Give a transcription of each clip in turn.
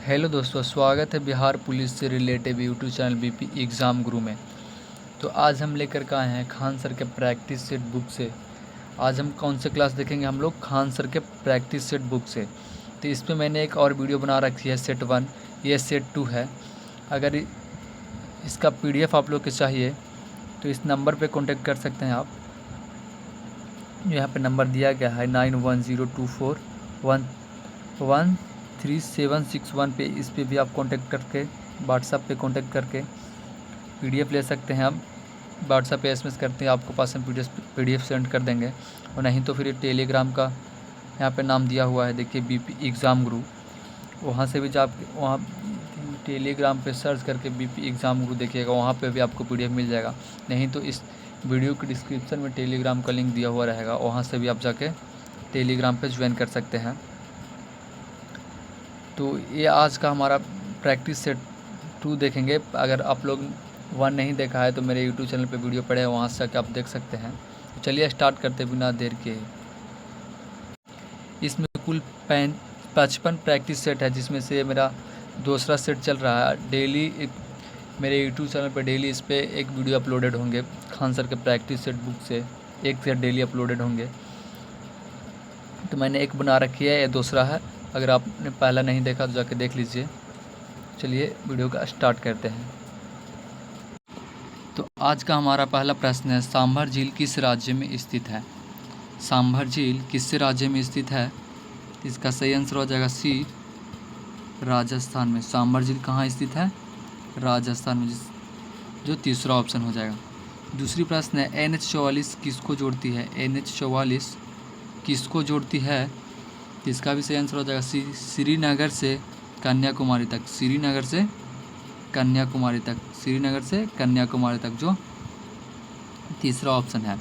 Hello दोस्तों, स्वागत है बिहार पुलिस से related YouTube channel BP exam गुरु में। तो आज हम लेकर के आए हैं खान सर के प्रैक्टिस सेट बुक से। आज हम कौन से क्लास देखेंगे? हम लोग खान सर के प्रैक्टिस सेट बुक से। तो इस पर मैंने एक और वीडियो बना रखी है, सेट 1, ये सेट 2 है। अगर इसका PDF आप लोग को चाहिए तो इस नंबर पर कॉन्टेक्ट कर सकते हैं आप। यहाँ पर नंबर दिया गया है 9102411361 पे। इस पे भी आप कांटेक्ट करके व्हाट्सएप पे कांटेक्ट करके PDF ले सकते हैं। आप व्हाट्सएप पे SMS करते हैं, आपको पास में PDF सेंड कर देंगे। और नहीं तो फिर टेलीग्राम का यहाँ पे नाम दिया हुआ है, देखिए BP एग्ज़ाम गुरु। वहाँ से भी जब आप वहाँ टेलीग्राम पे सर्च करके BP एग्ज़ाम गुरु देखिएगा, वहाँ पे भी आपको PDF मिल जाएगा। नहीं तो इस वीडियो के डिस्क्रिप्शन में टेलीग्राम का लिंक दिया हुआ रहेगा, वहाँ से भी आप जाके टेलीग्राम पे ज्वाइन कर सकते हैं। तो ये आज का हमारा प्रैक्टिस सेट 2 देखेंगे। अगर आप लोग 1 नहीं देखा है तो मेरे यूट्यूब चैनल पे वीडियो पड़े हैं, वहाँ से जाके आप देख सकते हैं। तो चलिए स्टार्ट करते बिना देर के। इसमें कुल 55 प्रैक्टिस सेट है, जिसमें से मेरा दूसरा सेट चल रहा है। डेली मेरे यूट्यूब चैनल पे डेली इस पर एक वीडियो अपलोडेड होंगे खान सर के प्रैक्टिस सेट बुक से। एक सेट डेली अपलोडेड होंगे। तो मैंने एक बना रखी है, ये दूसरा है। अगर आपने पहला नहीं देखा तो जाके देख लीजिए। चलिए वीडियो का स्टार्ट करते हैं। तो आज का हमारा पहला प्रश्न है, सांभर झील किस राज्य में स्थित है? सांभर झील किस राज्य में स्थित है? इसका सही आंसर हो जाएगा सी, राजस्थान में। सांभर झील कहाँ स्थित है? राजस्थान में, जो तीसरा ऑप्शन हो जाएगा। दूसरी प्रश्न है, NH44 किसको जोड़ती है? NH44 किसको जोड़ती है? तो इसका भी सही आंसर हो जाएगा सी, श्रीनगर से कन्याकुमारी तक। श्रीनगर से कन्याकुमारी तक, श्रीनगर से कन्याकुमारी तक, जो तीसरा ऑप्शन है।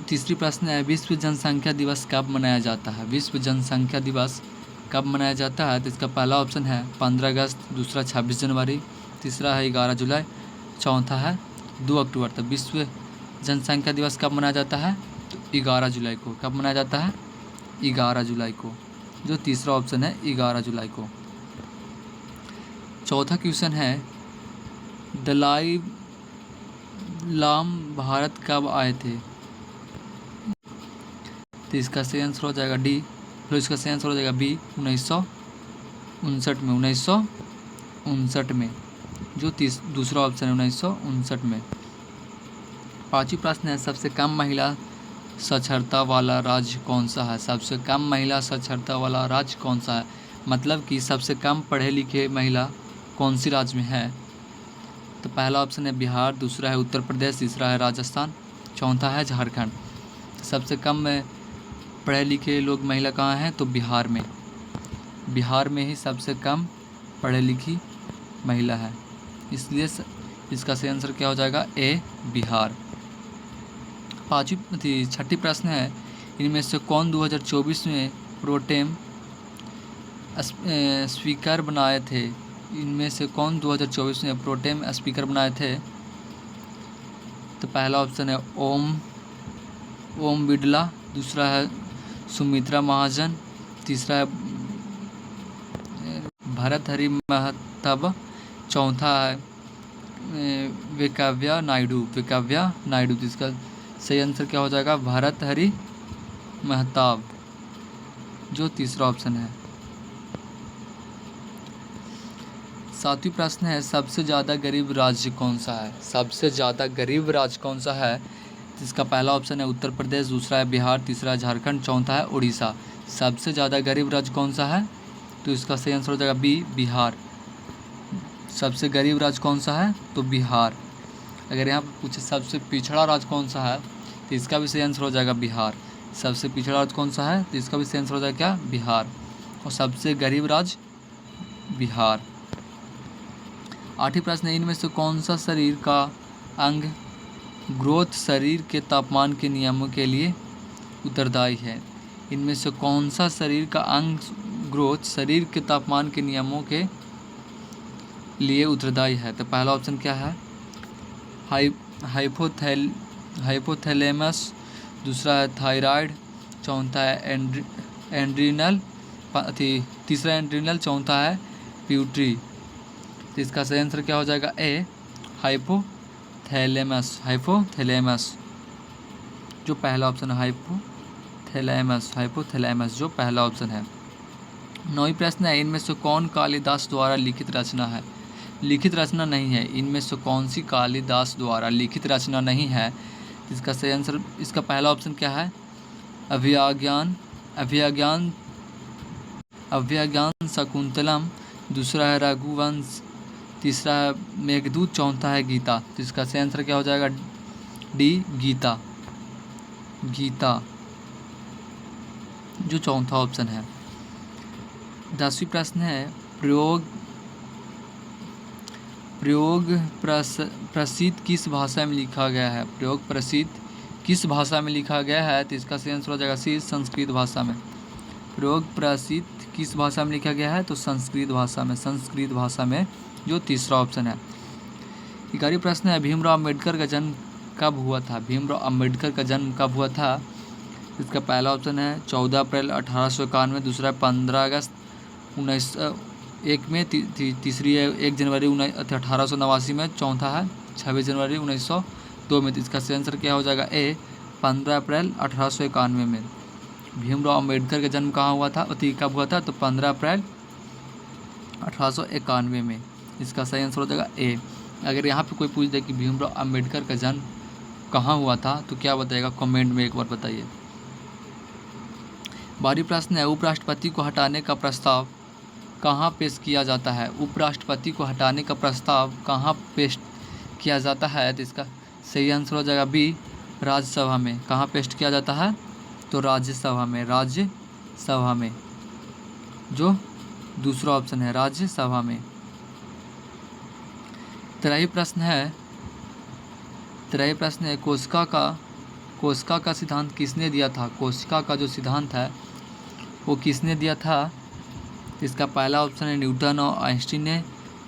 तीसरी प्रश्न है, विश्व जनसंख्या दिवस कब मनाया जाता है? विश्व जनसंख्या दिवस कब मनाया जाता है? तो इसका पहला ऑप्शन है 15 अगस्त, दूसरा 26 जनवरी, तीसरा है 11 जुलाई, चौथा है 2 अक्टूबर। तो विश्व जनसंख्या दिवस कब मनाया जाता है? तो 11 जुलाई को। कब मनाया जाता है? 11 जुलाई को, जो तीसरा ऑप्शन है 11 जुलाई को। चौथा क्वेश्चन है, दलाई लाम भारत कब आए थे? तो इसका सही आंसर हो जाएगा डी, तो इसका सही आंसर हो जाएगा बी, 1959 में। 1959 में, जो दूसरा ऑप्शन है 1959 में। पांचवी प्रश्न है, सबसे कम महिला साक्षरता वाला राज्य कौन सा है? सबसे कम महिला साक्षरता वाला राज्य कौन सा है? मतलब कि सबसे कम पढ़े लिखे महिला कौन सी राज्य में है? तो पहला ऑप्शन है बिहार, दूसरा है उत्तर प्रदेश, तीसरा है राजस्थान, चौथा है झारखंड। तो सबसे कम पढ़े लिखे लोग महिला कहाँ हैं? तो बिहार में। बिहार में ही सबसे कम पढ़े लिखी महिला है, इसलिए इसका सही आंसर क्या हो जाएगा? ए, बिहार। छठी प्रश्न है, इनमें से कौन 2024 में प्रोटेम स्पीकर बनाए थे? इनमें से कौन 2024 में प्रोटेम स्पीकर बनाए थे? तो पहला ऑप्शन है ओम बिड़ला, दूसरा है सुमित्रा महाजन, तीसरा है भर्तृहरि महताब, चौथा है वेंकैया नायडू। तो इसका सही आंसर क्या हो जाएगा? भर्तृहरि महताब, जो तीसरा ऑप्शन है। सातवीं प्रश्न है, सबसे ज़्यादा गरीब राज्य कौन सा है? सबसे ज़्यादा गरीब राज्य कौन सा है? इसका पहला ऑप्शन है उत्तर प्रदेश, दूसरा है बिहार, तीसरा है झारखंड, चौथा है उड़ीसा। सबसे ज़्यादा गरीब राज्य कौन सा है? तो इसका सही आंसर हो जाएगा बी, बिहार। सबसे गरीब राज्य कौन सा है? तो बिहार। अगर यहाँ पर पूछे सबसे पिछड़ा राज्य कौन सा है, तो इसका भी सही आंसर हो जाएगा बिहार। सबसे पिछड़ा राज्य कौन सा है? तो इसका भी सही आंसर हो जाएगा क्या? बिहार। और सबसे गरीब राज्य बिहार। आठवीं प्रश्न है, इनमें से कौन सा शरीर का अंग ग्रोथ शरीर के तापमान के नियमों के लिए उत्तरदायी है? इनमें से कौन सा शरीर का अंग ग्रोथ शरीर के तापमान के नियमों के लिए उत्तरदायी है? तो पहला ऑप्शन क्या है? हाइपोथैलेमस, दूसरा है थायराइड, चौथा है एंड्रिनल तीसरा एड्रिनल, चौथा है प्यूटरी। तो इसका सही आंसर क्या हो जाएगा? ए, हाइपोथैलेमस। हाइपोथैलेमस जो पहला ऑप्शन है, हाइपोथैलेमस जो पहला ऑप्शन है। 9वां प्रश्न है, इनमें से कौन कालिदास द्वारा लिखित रचना है? लिखित रचना नहीं है, इनमें से कौन सी कालिदास द्वारा लिखित रचना नहीं है? इसका सही आंसर, इसका पहला ऑप्शन क्या है? अभ्याज्ञान शकुंतलम, दूसरा है रघुवंश, तीसरा है मेघदूत, चौथा है गीता। तो इसका सही आंसर क्या हो जाएगा? डी, गीता। गीता जो चौथा ऑप्शन है। 10वां प्रश्न है, प्रयोग प्रसिद्ध किस भाषा में लिखा गया है? प्रयोग प्रसिद्ध किस भाषा में लिखा गया है? तो इसका सही आंसर हो जाएगा सी, संस्कृत भाषा में। प्रयोग प्रसिद्ध किस भाषा में लिखा गया है? तो संस्कृत भाषा में जो तीसरा ऑप्शन है। 11वां प्रश्न है, भीमराव अम्बेडकर का जन्म कब हुआ था? भीमराव अम्बेडकर का जन्म कब हुआ था? इसका पहला ऑप्शन है 14 अप्रैल 1891, दूसरा है 15 अगस्त 1901 में, तीसरी है 1 जनवरी 1889 में, चौथा है 26 जनवरी 1902 में। तो इसका सही आंसर क्या हो जाएगा? ए, 15 अप्रैल 1891 में। भीमराव अम्बेडकर का जन्म कहाँ हुआ था, कब हुआ था? तो 15 अप्रैल 1891 में। इसका सही आंसर हो जाएगा ए। अगर यहाँ पे कोई पूछ दे कि भीमराव अम्बेडकर का जन्म कहाँ हुआ था, तो क्या बताएगा? कमेंट में एक बार बताइए। 12वां प्रश्न है, उपराष्ट्रपति को हटाने का प्रस्ताव कहाँ पेश किया जाता है? उपराष्ट्रपति को हटाने का प्रस्ताव कहाँ पेश किया जाता है? तो इसका सही आंसर हो जाएगा बी, राज्यसभा में। कहाँ पेश किया जाता है? तो राज्यसभा में। राज्यसभा में जो दूसरा ऑप्शन है, राज्यसभा में। 13वां प्रश्न है, कोशिका का सिद्धांत किसने दिया था? कोशिका का जो सिद्धांत है वो किसने दिया था? इसका पहला ऑप्शन है न्यूटन और आइंस्टीन ने,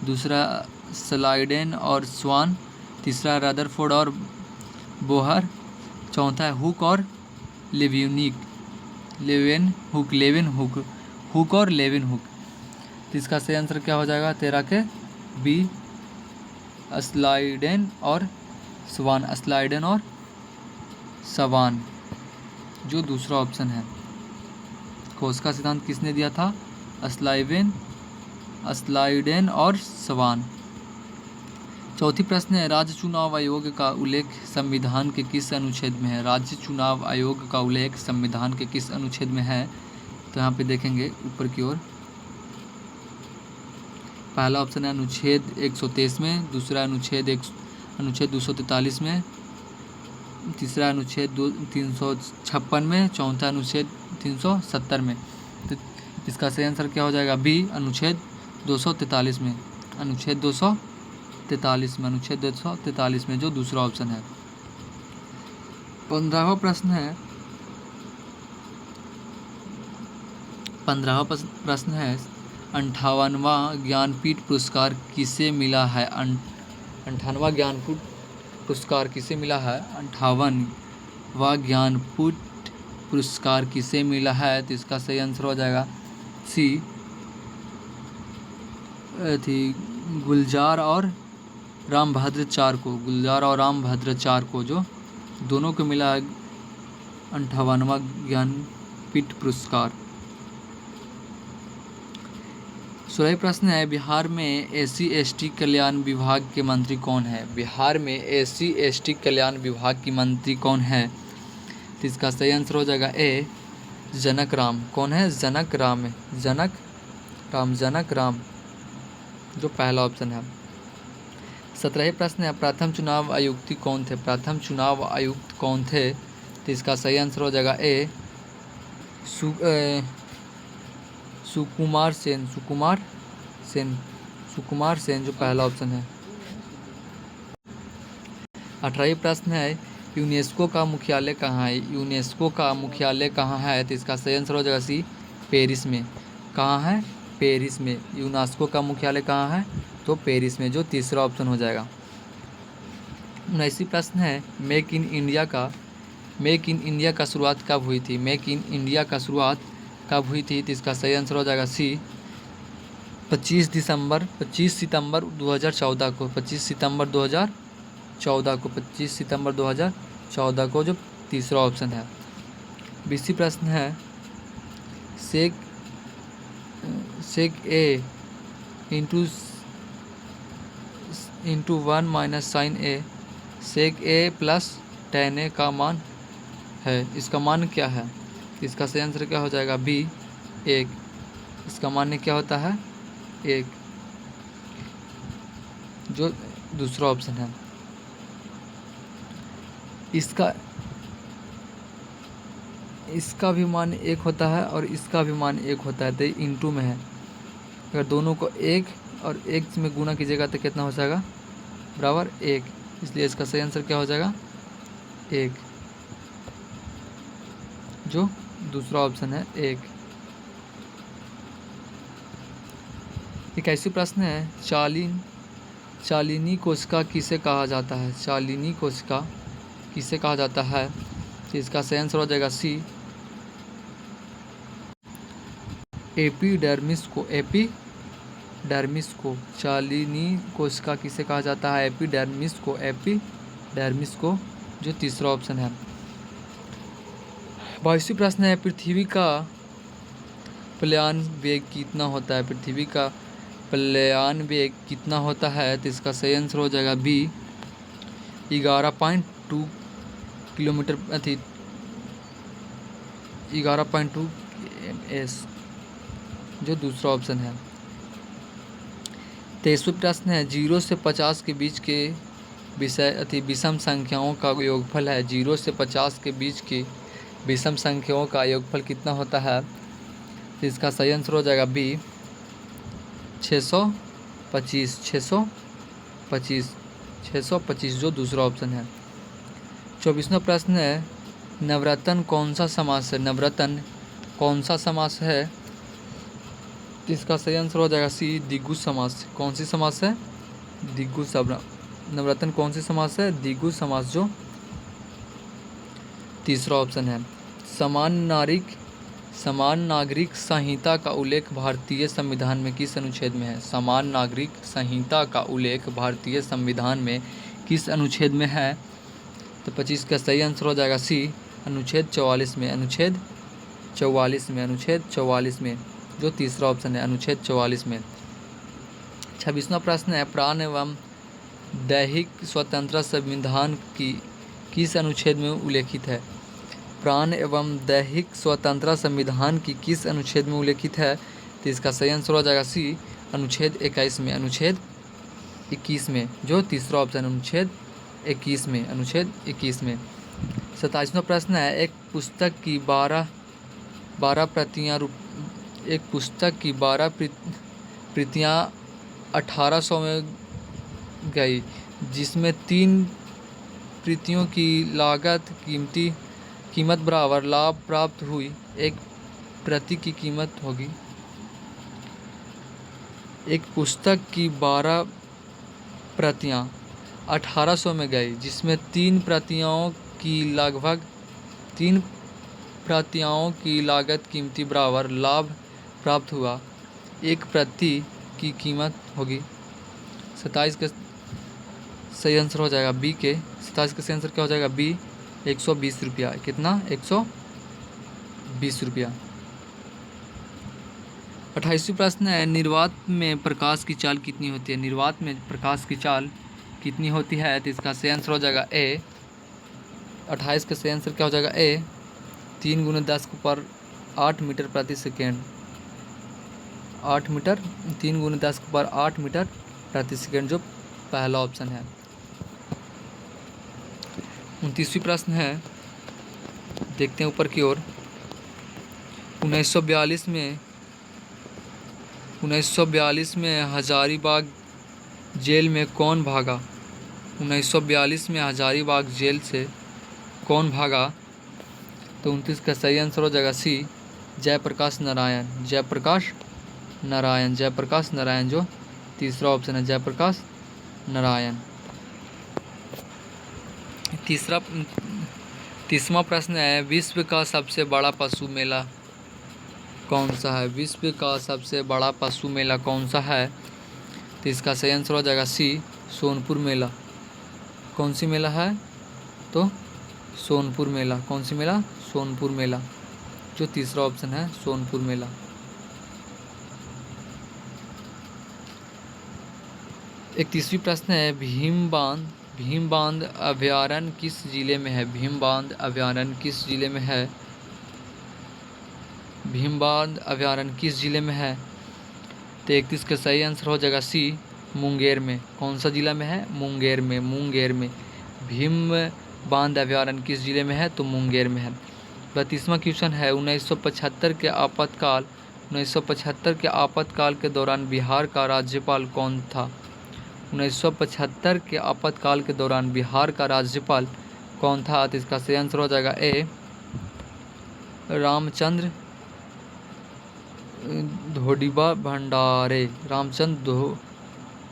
दूसरा स्लाइडेन और स्वान, तीसरा रदरफोर्ड और बोहर, चौथा है हुक और लेवेनहुक। तो इसका सही आंसर क्या हो जाएगा? 13 के बी, स्लाइडेन और स्वान जो दूसरा ऑप्शन है। कोशिका सिद्धांत किसने दिया था? स्लाइडेन और स्वान। 4वां प्रश्न है, राज्य चुनाव आयोग का उल्लेख संविधान के किस अनुच्छेद में है? राज्य चुनाव आयोग का उल्लेख संविधान के किस अनुच्छेद में है? तो यहाँ पे देखेंगे ऊपर की ओर, पहला ऑप्शन है अनुच्छेद 123 में, दूसरा अनुच्छेद 243 में, तीसरा अनुच्छेद 356 में, चौथा अनुच्छेद 370 में। तो इसका सही आंसर क्या हो जाएगा? बी, अनुच्छेद 243 में। अनुच्छेद 243 में जो दूसरा ऑप्शन है। 15वां प्रश्न है, 58वां ज्ञानपीठ पुरस्कार किसे मिला है? 58वां ज्ञानपीठ पुरस्कार किसे मिला है? 58वां ज्ञानपीठ पुरस्कार किसे मिला है? तो इसका सही आंसर हो जाएगा सी, गुलजार और रामभद्राचार्य को जो दोनों को मिला है 58वां ज्ञानपीठ पुरस्कार। 16वां प्रश्न है, बिहार में SC/ST कल्याण विभाग के मंत्री कौन है? बिहार में SC/ST कल्याण विभाग की मंत्री कौन है? तो इसका सही आंसर हो जाएगा ए, जनक राम। कौन है? जनक राम जो पहला ऑप्शन है। 17वां प्रश्न है, प्रथम चुनाव आयुक्त कौन थे? तो इसका सही आंसर हो जाएगा ए, सुकुमार सेन जो पहला ऑप्शन है। 18वां प्रश्न है, यूनेस्को का मुख्यालय कहाँ है? कहाँ है? तो इसका सही आंसर हो जाएगा सी, पेरिस में। कहाँ है? पेरिस में। यूनेस्को का मुख्यालय कहाँ है? तो पेरिस में जो तीसरा ऑप्शन हो जाएगा। 19वां प्रश्न है, मेक इन इंडिया का शुरुआत कब हुई थी? मेक इन इंडिया का शुरुआत कब हुई थी? तो इसका सही आंसर हो जाएगा सी 25 सितंबर 2014 को। 25 सितंबर 2014 को जो तीसरा ऑप्शन है। 20 प्रश्न है सेक ए इंटू 1 माइनस साइन ए सेक ए प्लस टेन ए का मान है, इसका मान क्या है? इसका सही आंसर क्या हो जाएगा? बी 1। इसका मान क्या होता है? 1, जो दूसरा ऑप्शन है। इसका भी मान 1 होता है और इसका भी मान 1 होता है, तो इंटू में है। अगर दोनों को 1 और 1 में गुना कीजिएगा तो कितना हो जाएगा? बराबर 1। इसलिए इसका सही आंसर क्या हो जाएगा? 1, जो दूसरा ऑप्शन है 1। एक ऐसी प्रश्न है चालिनी कोशिका किसे कहा जाता है? चालिनी कोशिका किसे कहा जाता है? तो इसका सही आंसर हो जाएगा सी एपिडर्मिस को। चालिनी कोशिका किसे कहा जाता है? एपिडर्मिस को, जो तीसरा ऑप्शन है। 22वां प्रश्न है पृथ्वी का प्लायन वेग कितना होता है? पृथ्वी का प्लायन वेग कितना होता है? तो इसका सही आंसर हो जाएगा बी 11.2 किलोमीटर 11.2 एस, जो दूसरा ऑप्शन है। 23वां प्रश्न है 0 से 50 के बीच के विषम संख्याओं का योगफल है। 0 से 50 के बीच की विषम संख्याओं का योगफल कितना होता है? तो इसका सही आंसर हो जाएगा बी 625, जो दूसरा ऑप्शन है। 24वां प्रश्न है नवरत्न कौन सा समास है? नवरत्न कौन सा समास है? तो इसका सही आंसर हो जाएगा सी द्विगु समास। कौन सी समास है? द्विगु समास। नवरत्न कौन सी समास है? द्विगु समास, जो तीसरा ऑप्शन है। समान नागरिक संहिता का उल्लेख भारतीय संविधान में किस अनुच्छेद में है? समान नागरिक संहिता का उल्लेख भारतीय संविधान में किस अनुच्छेद में है? तो 25 का सही आंसर हो जाएगा सी अनुच्छेद 44 में। अनुच्छेद 44 में, जो तीसरा ऑप्शन है, अनुच्छेद 44 में। 26वां प्रश्न है प्राण एवं दैहिक स्वतंत्रता संविधान की किस अनुच्छेद में उल्लेखित है? प्राण एवं दैहिक स्वतंत्रता संविधान की किस अनुच्छेद में उल्लेखित है? तो इसका सही आंसर हो जाएगा सी अनुच्छेद 21 में। अनुच्छेद 21 में, जो तीसरा ऑप्शन, अनुच्छेद 21 में। 27वां प्रश्न है एक पुस्तक की 12 प्रतियां 1800 में गई, जिसमें 3 प्रतियों की कीमत बराबर लाभ प्राप्त हुई। एक प्रति की कीमत होगी। एक पुस्तक की 12 प्रतियां 1800 में गई, जिसमें 3 प्रतियों की लागत कीमती बराबर लाभ प्राप्त हुआ। एक प्रति की कीमत होगी। 27 का सही आंसर हो जाएगा बी के। 27 का सही आंसर क्या हो जाएगा? बी 120 रुपया। कितना? 120 रुपया। 28वां प्रश्न है निर्वात में प्रकाश की चाल कितनी होती है? निर्वात में प्रकाश की चाल कितनी होती है? तो इसका सही आंसर हो जाएगा ए। 28 का सही आंसर क्या हो जाएगा? ए 3 × 10⁸ मीटर प्रति सेकेंड। 8 मीटर 3 × 10⁸ मीटर प्रति सेकेंड, जो पहला ऑप्शन है। 29वां प्रश्न है, देखते हैं ऊपर की ओर। 1942 में हजारीबाग जेल में कौन भागा? 1942 में हजारीबाग जेल से कौन भागा? तो 29 का सही आंसर हो जाएगा सी जयप्रकाश नारायण, जो तीसरा ऑप्शन है, जयप्रकाश नारायण। 30वां प्रश्न है विश्व का सबसे बड़ा पशु मेला कौन सा है? विश्व का सबसे बड़ा पशु मेला कौन सा है? तो इसका सही आंसर हो जाएगा सी, सोनपुर मेला। कौन सी मेला है? तो सोनपुर मेला। कौन सी मेला? सोनपुर मेला। जो तीसरा ऑप्शन है सोनपुर मेला। एक तीसरी प्रश्न है, भीम बांध अभयारण्य किस जिले में है? भीम बांध अभयारण्य किस जिले में है? भीम बांध अभयारण्य किस जिले में है? तो 31 का सही आंसर हो जाएगा सी, मुंगेर में। कौन सा जिला में है? मुंगेर में। मुंगेर में भीम बांध अभयारण्य किस जिले में है? तो मुंगेर में है। 32वां क्वेश्चन है, 1975 के आपातकाल के दौरान बिहार का राज्यपाल कौन था? 1975 के आपातकाल के दौरान बिहार का राज्यपाल कौन था? तो इसका सही आंसर हो जाएगा ए, रामचंद्र ढोडीबा भंडारे। रामचंद्र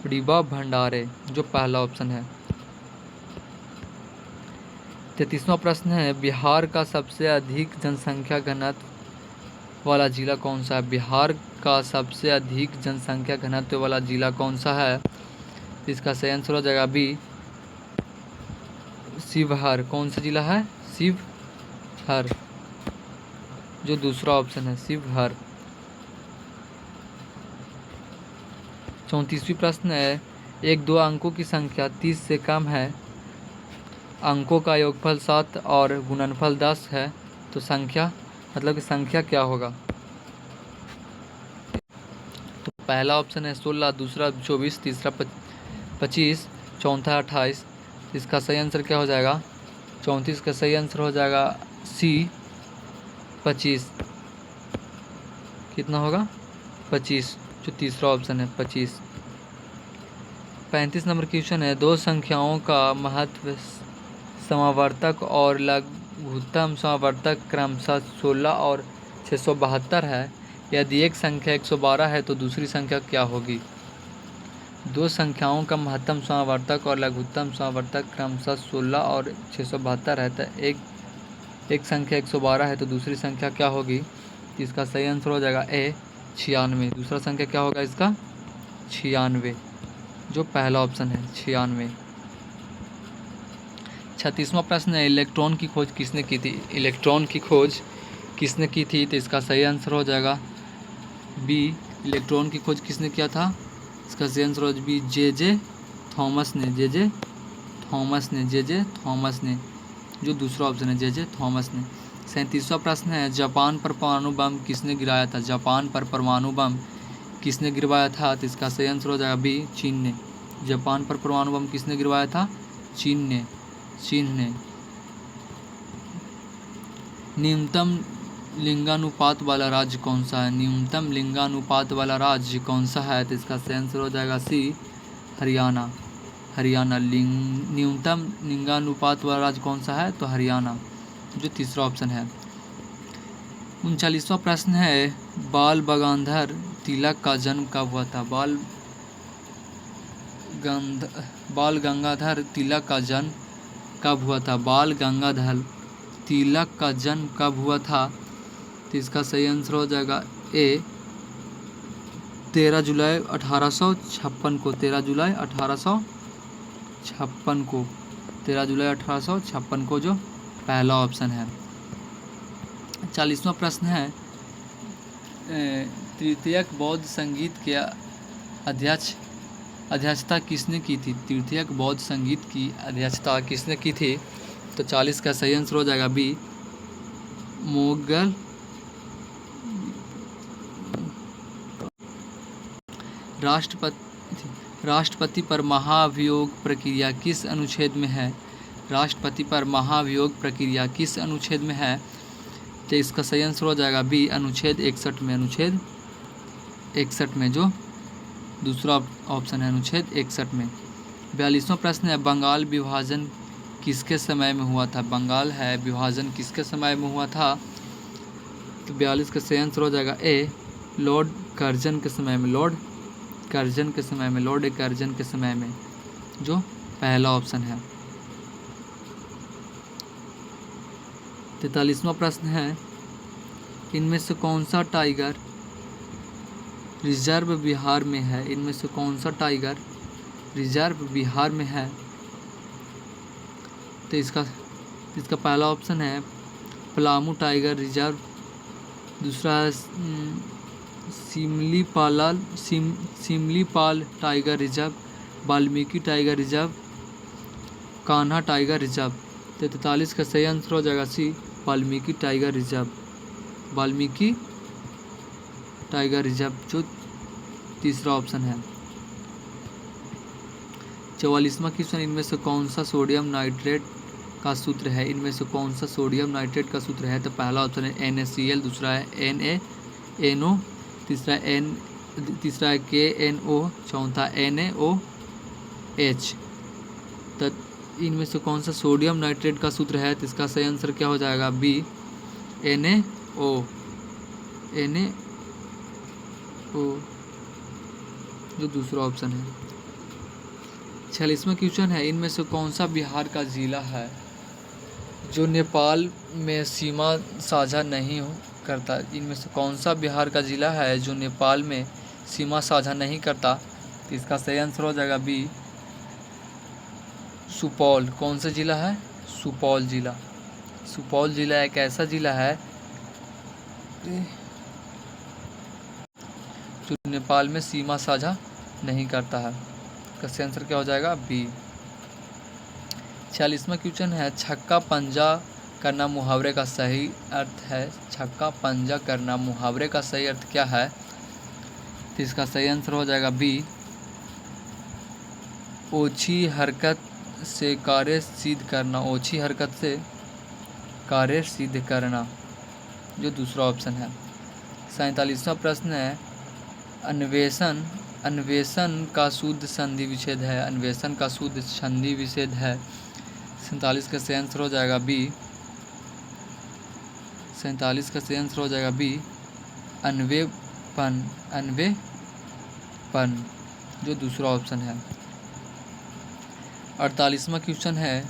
ढोडीबा भंडारे, जो पहला ऑप्शन है। 33वां प्रश्न है, बिहार का सबसे अधिक जनसंख्या घनत्व वाला जिला कौन सा है? बिहार का सबसे अधिक जनसंख्या घनत्व वाला जिला कौन सा है? इसका सही आंसर हो जाएगा बी, शिवहर। कौन सा जिला है? शिवहर, जो दूसरा ऑप्शन है शिवहर। 34वीं प्रश्न है, एक दो अंकों की संख्या 30 से कम है, अंकों का योगफल 7 और गुणनफल 10 है, तो संख्या मतलब कि संख्या क्या होगा? तो पहला ऑप्शन है 16, दूसरा 24, तीसरा 25, चौथा 28। इसका सही आंसर क्या हो जाएगा? 34 का सही आंसर हो जाएगा सी, 25। कितना होगा? 25, जो तीसरा ऑप्शन है 25। 35 नंबर क्वेश्चन है, दो संख्याओं का महत्व समावर्तक और लघुत्तम समावर्तक क्रमशः 16 और 672 है। यदि एक संख्या 112 है तो दूसरी संख्या क्या होगी? दो संख्याओं का महत्तम समावर्तक और लघुत्तम समावर्तक क्रमशः 16 और 672 है, तो एक संख्या 112 है तो दूसरी संख्या क्या होगी? तो इसका सही आंसर हो जाएगा ए, 96। दूसरा संख्या क्या होगा इसका? 96, जो पहला ऑप्शन है 96। 36वां प्रश्न है, इलेक्ट्रॉन की खोज किसने की थी? इलेक्ट्रॉन की खोज किसने की थी? तो इसका सही आंसर हो जाएगा बी, इलेक्ट्रॉन की खोज किसने किया था? इसका सही आंसर हो बी, जे थॉमस ने। जे थॉमस ने, जो दूसरा ऑप्शन है जे थॉमस ने। 37वां प्रश्न है, जापान पर परमाणु बम किसने गिराया था? जापान पर परमाणु बम किसने गिरवाया था? तो इसका सही आंसर हो जाएगा बी, चीन ने। जापान पर परमाणु बम किसने गिरवाया था? चीन ने। न्यूनतम लिंगानुपात वाला राज्य कौन सा है? न्यूनतम लिंगानुपात वाला राज्य कौन सा है? तो इसका सही आंसर हो जाएगा सी, हरियाणा। न्यूनतम लिंगानुपात वाला राज्य कौन सा है? तो हरियाणा, जो तीसरा ऑप्शन है। 39वां प्रश्न है, बाल गंगाधर तिलक का जन्म कब हुआ था? बाल गंगाधर तिलक का जन्म कब हुआ था? बाल गंगाधर तिलक का जन्म कब हुआ था? तो इसका सही आंसर हो जाएगा ए, 13 जुलाई 1856 को। 13 जुलाई 1856 को। 13 जुलाई 1856 को, जो पहला ऑप्शन है। 40वां प्रश्न है, तृतीयक बौद्ध संगीत के अध्यक्षता किसने की थी? तृतीयक बौद्ध संगीत की अध्यक्षता किसने की थी? तो 40 का सही आंसर हो जाएगा बी, मुगल। राष्ट्रपति पर महाभियोग प्रक्रिया किस अनुच्छेद में है? राष्ट्रपति पर महाभियोग प्रक्रिया किस अनुच्छेद में है? तो इसका सही आंसर हो जाएगा बी, अनुच्छेद 61 में। अनुच्छेद 61 में, जो दूसरा ऑप्शन है अनुच्छेद 61 में। 42वां प्रश्न है, बंगाल विभाजन किसके समय में हुआ था? बंगाल है विभाजन किसके समय में हुआ था? तो 42 का सही आंसर हो जाएगा ए, लॉर्ड कर्जन के समय में। लॉर्ड कर्जन के समय में, जो पहला ऑप्शन है। 43वां प्रश्न है, इनमें से कौन सा टाइगर रिजर्व बिहार में है? इनमें से कौन सा टाइगर रिजर्व बिहार में है? तो इसका पहला ऑप्शन है पलामू टाइगर रिजर्व, दूसरा है Similipal tiger reserve, Valmiki tiger reserve, Kanha tiger reserve. तो 43 का सही आंसर हो जाएगा C, Valmiki tiger reserve. Valmiki tiger reserve जो तीसरा ऑप्शन है। 44वां क्वेश्चन, इनमें से कौन सा सोडियम नाइट्रेट का सूत्र है? इनमें से कौन सा सोडियम नाइट्रेट का सूत्र है? तो पहला ऑप्शन है NaCl, दूसरा है NaNO, तीसरा है KNO, चौथा NaOH। तो इनमें से कौन सा सोडियम नाइट्रेट का सूत्र है? तो इसका सही आंसर क्या हो जाएगा? बी, NaO जो दूसरा ऑप्शन है। 46वां क्वेश्चन है, इनमें से कौन सा बिहार का जिला है जो नेपाल में सीमा साझा नहीं करता? इनमें से कौन सा बिहार का जिला है जो नेपाल में सीमा साझा नहीं करता? तो इसका सही आंसर हो जाएगा बी, सुपौल। कौन सा जिला है? सुपौल जिला। सुपौल जिला एक ऐसा जिला है जो नेपाल में सीमा साझा नहीं करता है। इसका सही आंसर क्या हो जाएगा? बी। 46वां क्वेश्चन है, छक्का पंजा करना मुहावरे का सही अर्थ है? छक्का पंजा करना मुहावरे का सही अर्थ क्या है? तो इसका सही आंसर हो जाएगा बी, ओछी हरकत से कार्य सिद्ध करना। ओछी हरकत से कार्य सिद्ध करना जो दूसरा ऑप्शन है। 47वां प्रश्न है, अन्वेषण का शुद्ध संधि विच्छेद है? अन्वेषण का शुद्ध संधि विच्छेद है। 47 का सही आंसर हो जाएगा बी। 47 का सही आंसर हो जाएगा बी, अन्वेपन जो दूसरा ऑप्शन है। 48वां क्वेश्चन है,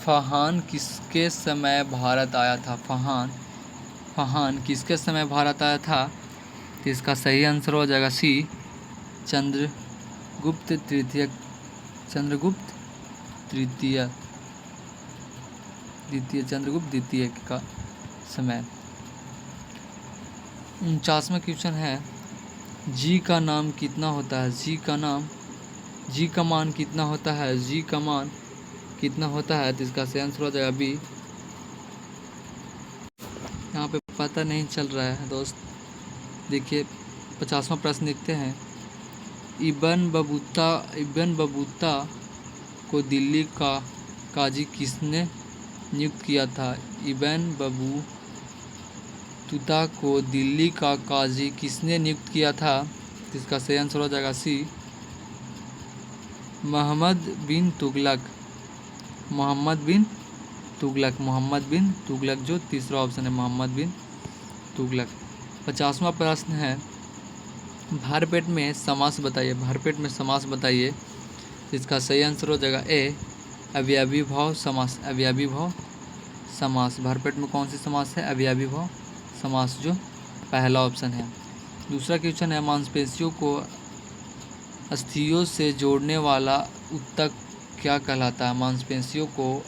फहान किसके समय भारत आया था? फहान किसके समय भारत आया था? तो इसका सही आंसर हो जाएगा सी, चंद्रगुप्त द्वितीय का समय। 49वां क्वेश्चन है, जी का मान कितना होता है? जी का मान कितना होता है? जी का मान कितना होता है? तो इसका सही आंसर हो जाएगा बी। यहाँ पे पता नहीं चल रहा है दोस्त, देखिए 50वां प्रश्न देखते हैं। इब्न बतूता को दिल्ली का काजी किसने नियुक्त किया था? इब्न बतूता को दिल्ली का काजी किसने नियुक्त किया था? इसका सही आंसर हो जाएगा सी, मोहम्मद बिन तुगलक जो तीसरा ऑप्शन है, मोहम्मद बिन तुगलक। 50वां प्रश्न है, भरपेट में समास बताइए। इसका सही आंसर हो जाएगा ए, अवयवी भाव समास। भरपेट में कौन सी समास है? अवयवी भाव समास जो पहला ऑप्शन है। दूसरा क्वेश्चन है, मांसपेशियों को अस्थियों से जोड़ने वाला ऊतक क्या कहलाता है? मांसपेशियों को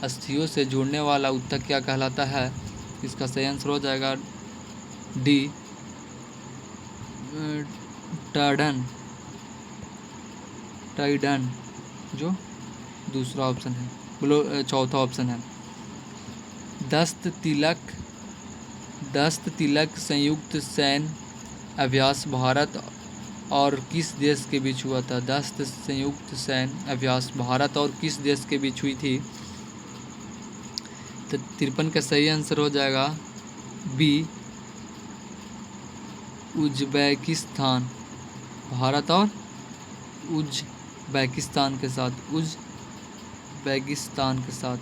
अस्थियों से जोड़ने वाला ऊतक क्या कहलाता है? इसका सही आंसर हो जाएगा डी, टाइडन जो दूसरा ऑप्शन है, चौथा ऑप्शन है। दस्त तिलक संयुक्त सैन्य अभ्यास भारत और किस देश के बीच हुआ था? दस्त संयुक्त सैन्य अभ्यास भारत और किस देश के बीच हुई थी? तो 53 का सही आंसर हो जाएगा बी, उज्बेकिस्तान। भारत और उज्बेकिस्तान के साथ उज्बेकिस्तान के साथ।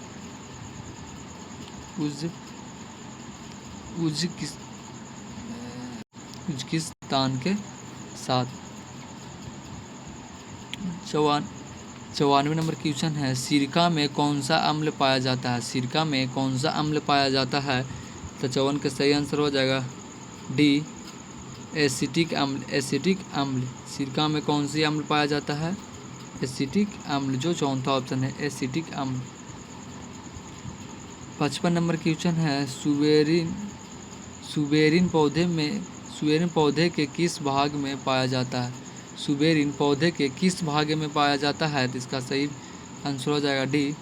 94 नंबर क्वेश्चन है, सिरका में कौन सा अम्ल पाया जाता है? सिरका में कौन सा अम्ल पाया जाता है? तो तो 54 का सही आंसर हो जाएगा डी एसिटिक अम्ल। एसिटिक अम्ल सिरका में कौन सी अम्ल पाया जाता है? एसिटिक अम्ल, जो चौथा ऑप्शन है एसिटिक अम्ल। 55 नंबर क्वेश्चन है सुबेरिन पौधे के किस भाग में पाया जाता है? सुबेरिन पौधे के किस भाग में पाया जाता है? तो इसका सही आंसर हो जाएगा डी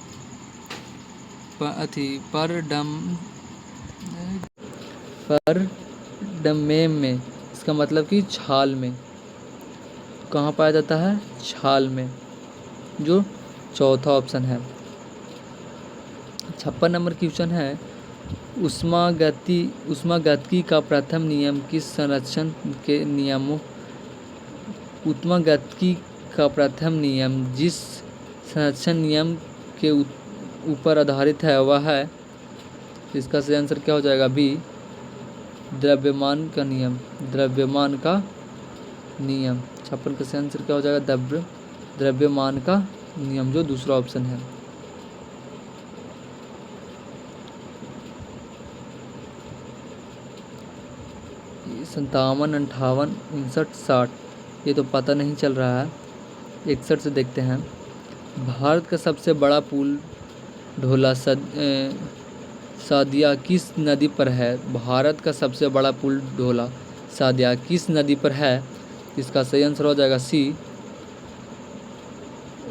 परडमेम में। इसका मतलब कि छाल में। कहाँ पाया जाता है? छाल में, जो चौथा ऑप्शन है। 56 नंबर क्वेश्चन है ऊष्मागतिकी का प्रथम नियम किस संरक्षण के नियमों? ऊष्मागतिकी का प्रथम नियम जिस संरक्षण नियम के ऊपर आधारित है वह है, इसका सही आंसर क्या हो जाएगा? बी द्रव्यमान का नियम। द्रव्यमान का नियम 56 का सही आंसर क्या हो जाएगा? द्रव्यमान का नियम, जो दूसरा ऑप्शन है। संतावन, 58, 59, 60 ये तो पता नहीं चल रहा है। 61 से देखते हैं। भारत का सबसे बड़ा पुल ढोला सादिया किस नदी पर है? भारत का सबसे बड़ा पुल ढोला सादिया किस नदी पर है? इसका सही आंसर हो जाएगा सी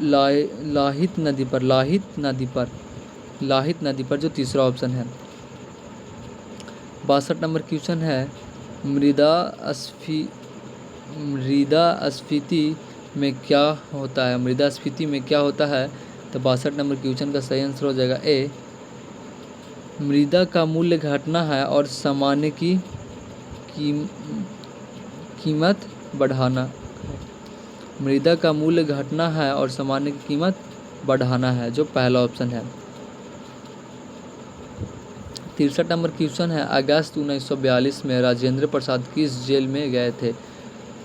लाहित नदी पर। लाहित नदी पर, जो तीसरा ऑप्शन है। 62 नंबर क्वेश्चन है मृदास्फीति में क्या होता है? मृदास्फीति में क्या होता है? तो 62 नंबर क्वेश्चन का सही आंसर हो जाएगा ए मृदा का मूल्य घटना है और सामान्य की कीमत बढ़ाना। मृदा का मूल्य घटना है और सामान्य की कीमत बढ़ाना है, जो पहला ऑप्शन है। 63 नंबर क्वेश्चन है अगस्त 1942 में राजेंद्र प्रसाद किस जेल में गए थे?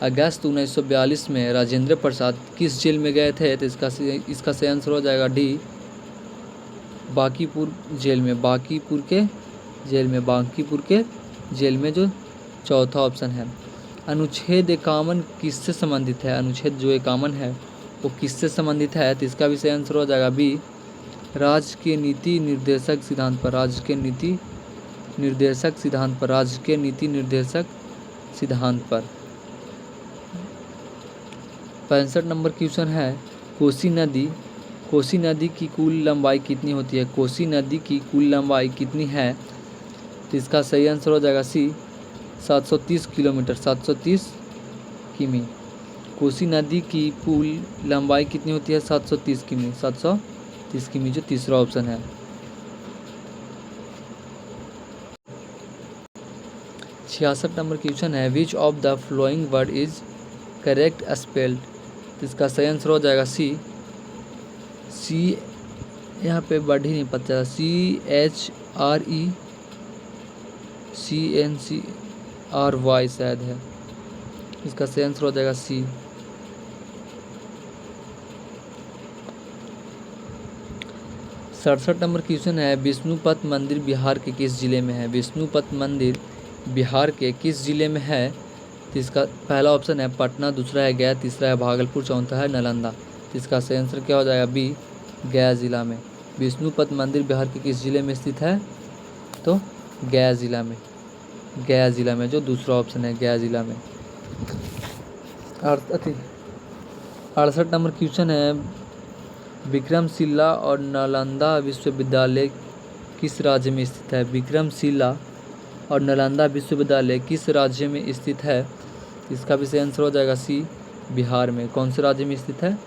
अगस्त 1942 में राजेंद्र प्रसाद किस जेल में गए थे? तो इसका सही आंसर हो जाएगा डी बांकीपुर जेल में। बांकीपुर के जेल में, जो चौथा ऑप्शन है। अनुच्छेद 51 किससे संबंधित है? अनुच्छेद जो 51 है वो किससे संबंधित है? तो इसका भी सही आंसर हो जाएगा बी राज्य के नीति निर्देशक सिद्धांत पर। राज्य के नीति निर्देशक सिद्धांत पर। 65 नंबर क्वेश्चन है कोसी नदी की कुल लंबाई कितनी होती है? कोसी नदी की कुल लंबाई कितनी है? तो इसका सही आंसर हो जाएगा सी 730 किलोमीटर। 730 किमी। कोसी नदी की कुल लंबाई कितनी होती है? 730 किमी। 730 किमी, जो तीसरा ऑप्शन है। 66 नंबर क्वेश्चन है which of the flowing word is correct spelled? इसका सही आंसर हो जाएगा सी यहाँ पे वर्ड ही नहीं पता चला। CHRECNCRY शायद है। इसका सही आंसर हो जाएगा सी। 67 नंबर क्वेश्चन है विष्णुपद मंदिर बिहार के किस जिले में है? विष्णुपद मंदिर बिहार के किस जिले में है? तो इसका पहला ऑप्शन है पटना, दूसरा है गया, तीसरा है भागलपुर, चौथा है नालंदा। तो इसका सही आंसर क्या हो जाएगा? बी गया जिला में। विष्णुपद मंदिर बिहार के किस जिले में स्थित है? तो गया जिला में, जो दूसरा ऑप्शन है गया जिला में। 68 नंबर क्वेश्चन है विक्रमशिला और नालंदा विश्वविद्यालय किस राज्य में स्थित है? विक्रमशिला और नालंदा विश्वविद्यालय किस राज्य में स्थित है? इसका भी सही आंसर हो जाएगा सी बिहार में। कौन से राज्य में स्थित है?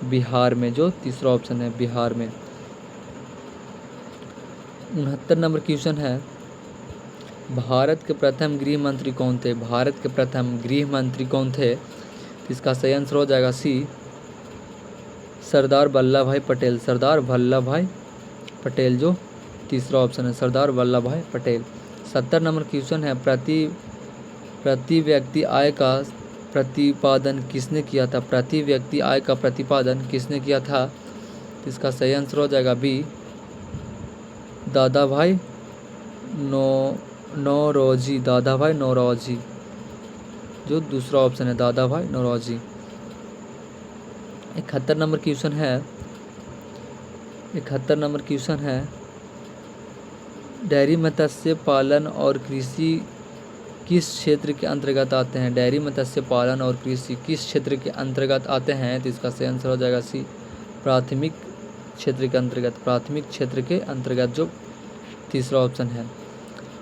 बिहार में, जो तीसरा ऑप्शन है बिहार में। 69 नंबर क्वेश्चन है भारत के प्रथम गृह मंत्री कौन थे? भारत के प्रथम गृह मंत्री कौन थे? इसका सही आंसर हो जाएगा सी सरदार वल्लभ भाई पटेल। सरदार वल्लभ भाई पटेल, जो तीसरा ऑप्शन है सरदार वल्लभ भाई पटेल। 70 नंबर क्वेश्चन है प्रति व्यक्ति आय का प्रतिपादन किसने किया था? प्रति व्यक्ति आय का प्रतिपादन किसने किया था? इसका सही आंसर हो जाएगा बी दादा भाई नौरोजी, दादा भाई नौरोजी, जो दूसरा ऑप्शन है दादा भाई नौरोजी। 71 नंबर क्वेश्चन है, 71 नंबर क्वेश्चन है, डेयरी मत्स्य पालन और कृषि किस क्षेत्र के अंतर्गत आते हैं? डेयरी मत्स्य पालन और कृषि किस क्षेत्र के अंतर्गत आते हैं? तो इसका सही आंसर हो जाएगा सी, प्राथमिक क्षेत्र के अंतर्गत, प्राथमिक क्षेत्र के अंतर्गत, जो तीसरा ऑप्शन है।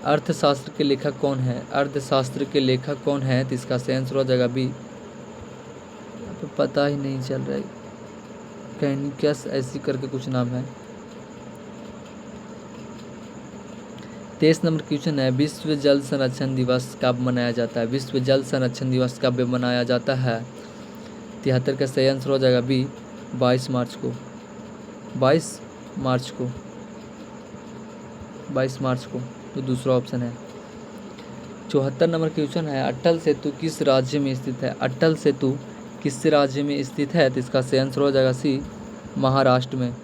अर्थशास्त्र के लेखक कौन है? अर्थशास्त्र के लेखक कौन है? तो इसका सही आंसर हो जाएगा बी, तो पता ही नहीं चल रहा है, कैनिकस ऐसी करके कुछ नाम है। 23 नंबर क्वेश्चन है, विश्व जल संरक्षण दिवस कब मनाया जाता है? विश्व जल संरक्षण दिवस कब मनाया जाता है? 73 का सही आंसर हो जाएगा बी, 22 मार्च को, 22 मार्च को, 22 मार्च को, तो दूसरा ऑप्शन है। 74 नंबर क्वेश्चन है, अटल सेतु किस राज्य में स्थित है? अटल सेतु किस राज्य में स्थित है? तो इसका सही आंसर हो जाएगा सी, महाराष्ट्र में।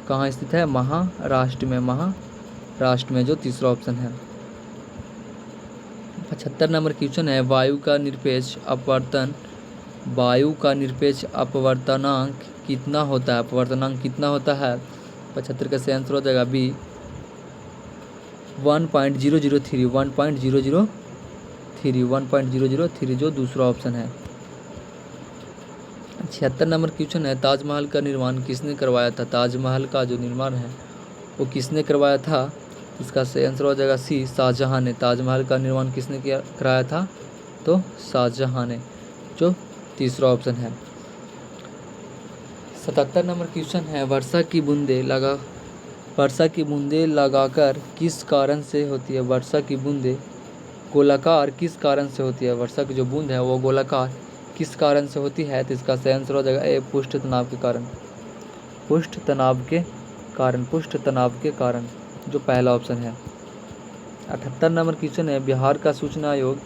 कहाँ स्थित है? महाराष्ट्र में, महाराष्ट्र में, जो तीसरा ऑप्शन है। 75 नंबर क्वेश्चन है, वायु का निरपेक्ष अपवर्तन, वायु का निरपेक्ष अपवर्तनांक कितना होता है? अपवर्तनांक कितना होता है? 75 का सही आंसर हो जाएगा बी, 1.003, 1.003, 1.003, जो दूसरा ऑप्शन है। 76 नंबर क्वेश्चन है, ताजमहल का निर्माण किसने करवाया था? ताजमहल का जो निर्माण है वो किसने करवाया था? इसका सही आंसर हो जाएगा सी, शाहजहां ने। ताजमहल का निर्माण किसने किया कराया था? तो शाहजहां ने, जो तीसरा ऑप्शन है। 77 नंबर क्वेश्चन है, वर्षा की बूंदें लगाकर किस कारण से होती है? वर्षा की बूंदें गोलाकार किस कारण से होती है? वर्षा की जो बूंद है वो गोलाकार किस कारण से होती है? तो इसका सही आंसर हो जाएगा ए, पृष्ठ तनाव के कारण, पृष्ठ तनाव के कारण, पृष्ठ तनाव के कारण, जो पहला ऑप्शन है। 78 नंबर क्वेश्चन है, बिहार का सूचना आयोग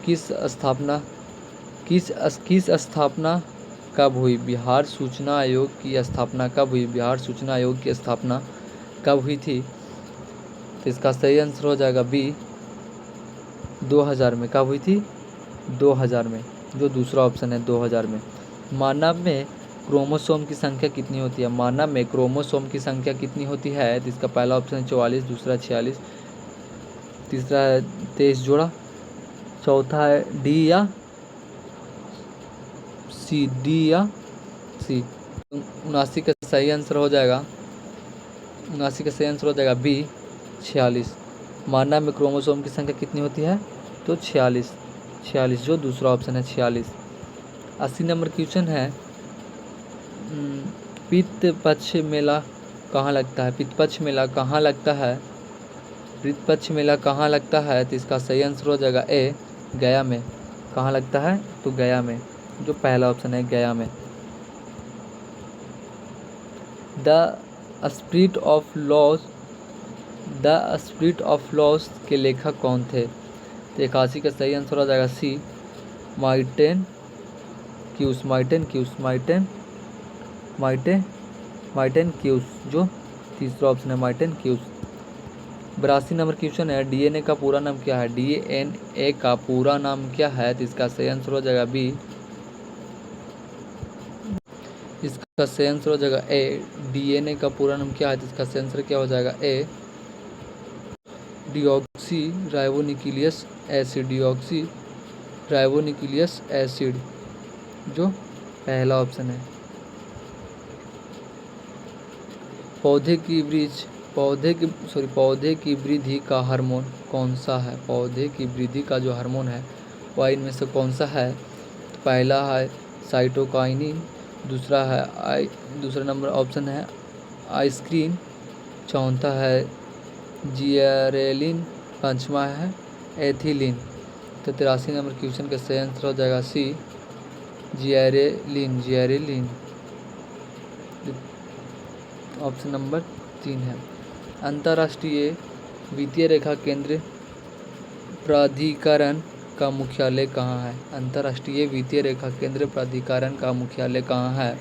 किस स्थापना कब हुई? बिहार सूचना आयोग की स्थापना कब हुई? बिहार सूचना आयोग की स्थापना कब हुई थी? तो इसका सही आंसर हो जाएगा बी, 2000 में। कब हुई थी? 2000 में, जो दूसरा ऑप्शन है 2000 में। मानव में क्रोमोसोम की संख्या कितनी होती है? मानव में क्रोमोसोम की संख्या कितनी होती है? तो इसका पहला ऑप्शन है 44, दूसरा 46, तीसरा है 23 जोड़ा, चौथा है डी या सी, डी या सी। 79 का सही आंसर हो जाएगा, 79 का सही आंसर हो जाएगा बी, 46। मानव में क्रोमोसोम की संख्या कितनी होती है? तो 46, 46, जो दूसरा ऑप्शन है 46। 80 नंबर क्वेश्चन है, पितृपक्ष मेला कहाँ लगता है? पितृपक्ष मेला कहाँ लगता है? पितृपक्ष मेला कहाँ लगता है? तो इसका सही आंसर हो जाएगा ए, गया में। कहाँ लगता है? तो गया में, जो पहला ऑप्शन है गया में। द स्पिरिट ऑफ लॉस के लेखक कौन थे? तो 81 का सही आंसर हो जाएगा सी, मार्टिन क्यूस, जो तीसरा ऑप्शन है मार्टिन क्यूस। 82 नंबर क्वेश्चन है, डीएनए का पूरा नाम क्या है? डीएनए का पूरा नाम क्या है? तो इसका सही आंसर हो जाएगा बी, इसका सही आंसर हो जाएगा ए, डीएनए का पूरा नाम क्या है? तो इसका सही आंसर क्या हो जाएगा A, deoxy ribonucleic acid, deoxy ribonucleic acid, जो पहला ऑप्शन है। पौधे की वृद्धि का हार्मोन कौन सा है? पौधे की वृद्धि का जो हार्मोन है वह इनमें से कौन सा है? तो पहला है साइटोकाइनिन, दूसरा नंबर ऑप्शन है आइस्क्रीन, चौथा है जियरेलिन, पांचवा है एथिलीन। तो 83 नंबर क्वेश्चन का सही आंसर हो जाएगा सी, जियरेलिन, ऑप्शन नंबर 3 है। अंतर्राष्ट्रीय वित्तीय रेखा केंद्र प्राधिकरण का मुख्यालय कहाँ है? अंतर्राष्ट्रीय वित्तीय रेखा केंद्र प्राधिकरण का मुख्यालय कहाँ है?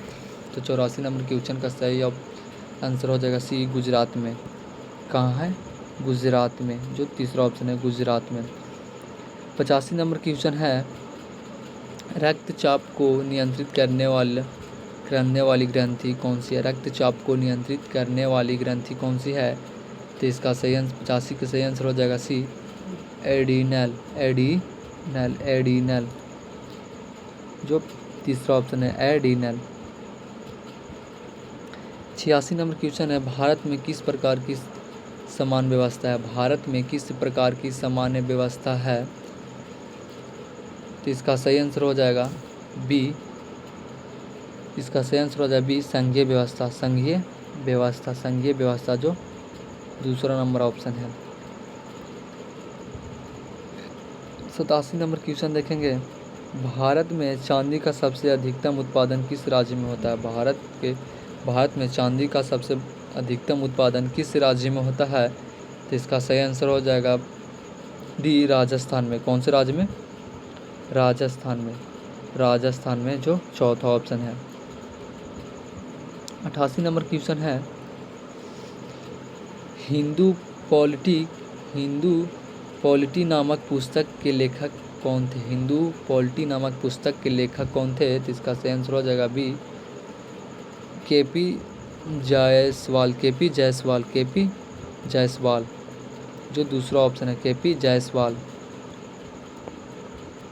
तो 84 नंबर क्वेश्चन का सही आंसर हो जाएगा सी, गुजरात में। कहाँ है? गुजरात में, जो तीसरा ऑप्शन है गुजरात में। 85 नंबर क्वेश्चन है, रक्तचाप को नियंत्रित करने वाली ग्रंथि कौन सी है? रक्तचाप को नियंत्रित करने वाली ग्रंथि कौन सी है? तो इसका सही आंसर 85 का सही आंसर हो जाएगा सी, एडिनल। एडिनल जो तीसरा ऑप्शन है एडिनल। 86 नंबर क्वेश्चन है, भारत में किस प्रकार की समान व्यवस्था है? भारत में किस प्रकार की सामान्य व्यवस्था है? तो इसका सही आंसर हो जाएगा बी। इसका सही आंसर हो जाएगा बी, संघीय व्यवस्था। संघीय व्यवस्था जो दूसरा नंबर ऑप्शन है। 87 नंबर क्वेश्चन देखेंगे, भारत में चांदी का सबसे अधिकतम उत्पादन किस राज्य में होता है? भारत में चांदी का सबसे अधिकतम उत्पादन किस राज्य में होता है? तो इसका सही आंसर हो जाएगा डी, राजस्थान में। कौन से राज्य में? राजस्थान में जो चौथा ऑप्शन है। 88 नंबर क्वेश्चन है, हिंदू पॉलिटी नामक पुस्तक के लेखक कौन थे? हिंदू पॉलिटी नामक पुस्तक के लेखक कौन थे? तो इसका सही आंसर हो जाएगा बी, केपी जायसवाल जो दूसरा ऑप्शन है केपी जायसवाल।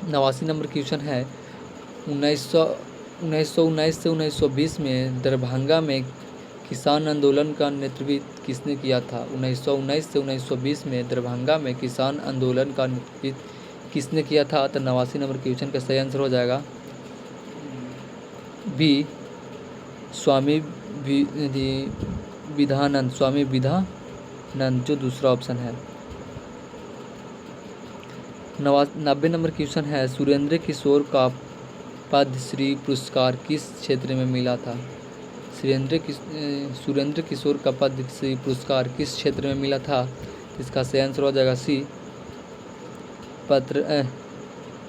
89 नंबर क्वेश्चन है, 1919 से 1920 में दरभंगा में किसान आंदोलन का नेतृत्व किसने किया था? 1919 से 1920 में दरभंगा में किसान आंदोलन का नेतृत्व किसने किया था? तो 89 नंबर क्वेश्चन का सही आंसर हो जाएगा बी, स्वामी विधानंद जो दूसरा ऑप्शन है। 90 नंबर क्वेश्चन है, सुरेंद्र किशोर का पद्मश्री पुरस्कार किस क्षेत्र में मिला था? सुरेंद्र किशोर का पद्मश्री पुरस्कार किस क्षेत्र में मिला था? इसका सही आंसर हो जाएगा सी,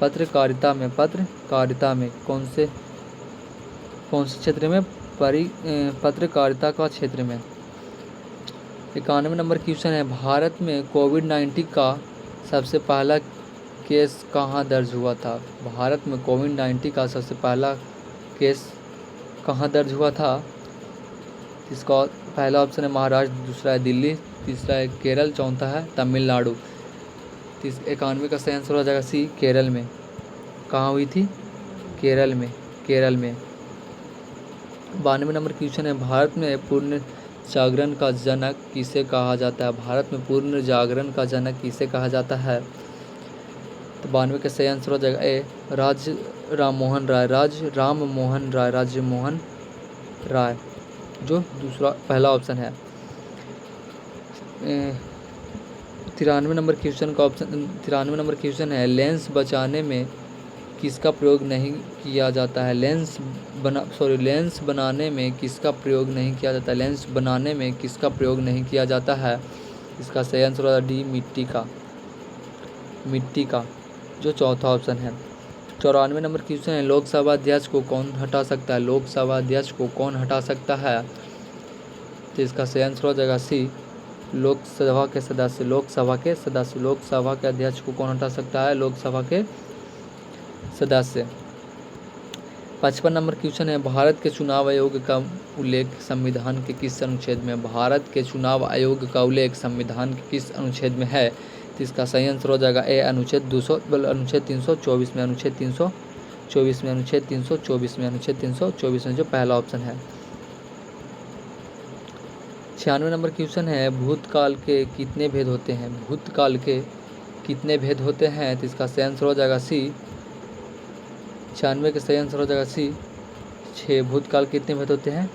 पत्रकारिता में। कौन से क्षेत्र में? पत्रकारिता का क्षेत्र में। 91 नंबर क्वेश्चन है, भारत में कोविड-19 का सबसे पहला केस कहाँ दर्ज हुआ था? भारत में कोविड-19 का सबसे पहला केस कहाँ दर्ज हुआ था? इसका पहला ऑप्शन है महाराष्ट्र, दूसरा है दिल्ली, तीसरा है केरल, चौथा है तमिलनाडु। 91 का सही आंसर हो जाएगा सी, केरल में। कहाँ हुई थी? केरल में। 92 नंबर क्वेश्चन है, भारत में पूर्ण जागरण का जनक किसे कहा जाता है? भारत में पूर्ण जागरण का जनक किसे कहा जाता है? तो 92 का सही आंसर हो जाएगा ए, राम मोहन राय जो पहला ऑप्शन है। 93 नंबर क्वेश्चन है, लेंस बनाने में किसका प्रयोग नहीं किया जाता है? लेंस बनाने में किसका प्रयोग नहीं किया जाता है? इसका सही आंसर होगा डी, मिट्टी का जो चौथा ऑप्शन है। 94 नंबर क्वेश्चन है, लोकसभा अध्यक्ष को कौन हटा सकता है? तो इसका सही आंसर हो जाएगा सी, लोकसभा के अध्यक्ष को कौन हटा सकता है? लोकसभा के सदस्य। 55 नंबर क्वेश्चन है, भारत के चुनाव आयोग का उल्लेख संविधान के किस अनुच्छेद में? भारत के चुनाव आयोग का उल्लेख संविधान के किस अनुच्छेद में है? तो इसका सही आंसर हो जाएगा ए, अनुच्छेद 324 में जो पहला ऑप्शन है। 96 नंबर क्वेश्चन है, भूतकाल के कितने भेद होते हैं? तो इसका सही आंसर हो जाएगा सी, 96 का सही आंसर हो जाएगा सी, 6। भूतकाल के कितने भेद होते हैं?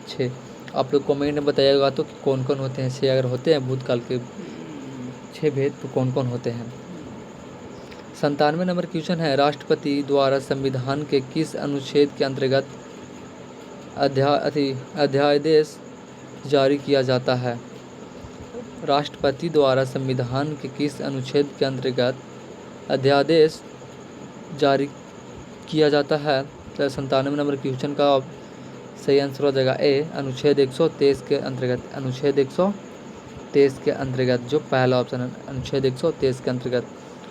6। आप लोग कमेंट में बताइएगा तो कौन कौन होते हैं 6, अगर होते हैं भूतकाल के 6 भेद तो कौन कौन होते हैं। 97 नंबर क्वेश्चन है, राष्ट्रपति द्वारा संविधान के किस अनुच्छेद के अंतर्गत अध्यादेश जारी किया जाता है? राष्ट्रपति द्वारा संविधान के किस अनुच्छेद के अंतर्गत अध्यादेश जारी किया जाता है? तो 97 नंबर क्वेश्चन का सही आंसर हो जाएगा ए, अनुच्छेद 123 के अंतर्गत। अनुच्छेद 123 के अंतर्गत, जो पहला ऑप्शन है अनुच्छेद 123 के अंतर्गत।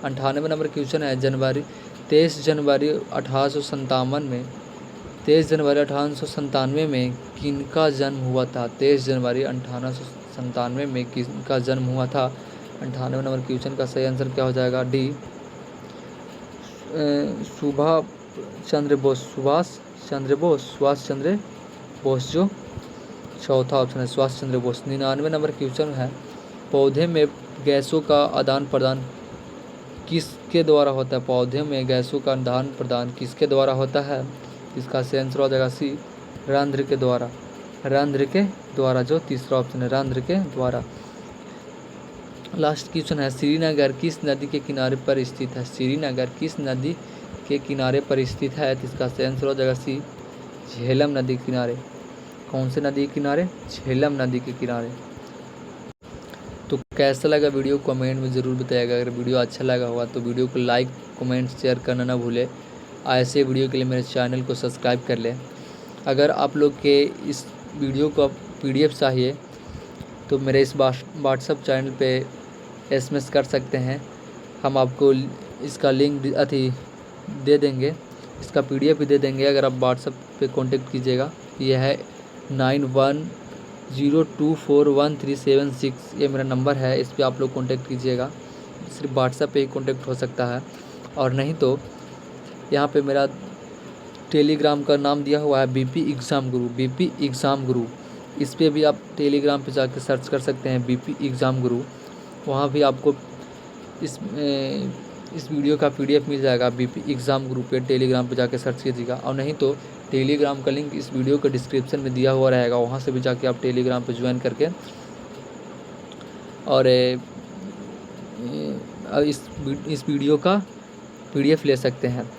98 नंबर क्वेश्चन है 23 जनवरी 1897 में 1897 में किनका जन्म हुआ था? 23 जनवरी 1897 में किनका जन्म हुआ था? 98 नंबर क्वेश्चन का सही आंसर क्या हो जाएगा? डी, सुभाष चंद्र बोस, जो चौथा ऑप्शन है सुभाष चंद्र बोस। 99 नंबर क्वेश्चन है पौधे में गैसों का आदान प्रदान किसके द्वारा होता है? पौधे में गैसों का आदान प्रदान किसके द्वारा होता है? इसका सही आंसर हो जाएगा सी, रंध्र के द्वारा। रंध्र के द्वारा, जो तीसरा ऑप्शन है रंध्र के द्वारा। लास्ट क्वेश्चन है श्रीनगर किस नदी के किनारे पर स्थित है? श्रीनगर किस नदी के किनारे पर स्थित है? तो इसका सही आंसर हो जाएगा सी, झेलम नदी के किनारे। कौन से नदी के किनारे? झेलम नदी के किनारे। तो कैसा लगा वीडियो कमेंट में ज़रूर बताइएगा। अगर वीडियो अच्छा लगा होगा तो वीडियो को लाइक कमेंट शेयर करना ना भूले। ऐसे वीडियो के लिए मेरे चैनल को सब्सक्राइब कर लें। अगर आप लोग के इस वीडियो को PDF चाहिए तो मेरे इस व्हाट्सएप चैनल पे SMS कर सकते हैं। हम आपको इसका लिंक दे देंगे, इसका PDF भी दे देंगे। अगर आप व्हाट्सएप पे कांटेक्ट कीजिएगा, यह है 91024136, ये मेरा नंबर है। इस पर आप लोग कांटेक्ट कीजिएगा। सिर्फ व्हाट्सएप पे ही कांटेक्ट हो सकता है, और नहीं तो यहाँ पे मेरा टेलीग्राम का नाम दिया हुआ है BP एग्ज़ाम गुरु। इस पर भी आप टेलीग्राम पे जाकर सर्च कर सकते हैं BP एग्ज़ाम गुरु। वहाँ भी आपको इस वीडियो का PDF मिल जाएगा। BP एग्ज़ाम गुरु पे टेलीग्राम पे जाकर सर्च कीजिएगा, और नहीं तो टेलीग्राम का लिंक इस वीडियो के डिस्क्रिप्शन में दिया हुआ रहेगा। वहाँ से भी जाके आप टेलीग्राम पे ज्वाइन करके और इस वीडियो का PDF ले सकते हैं।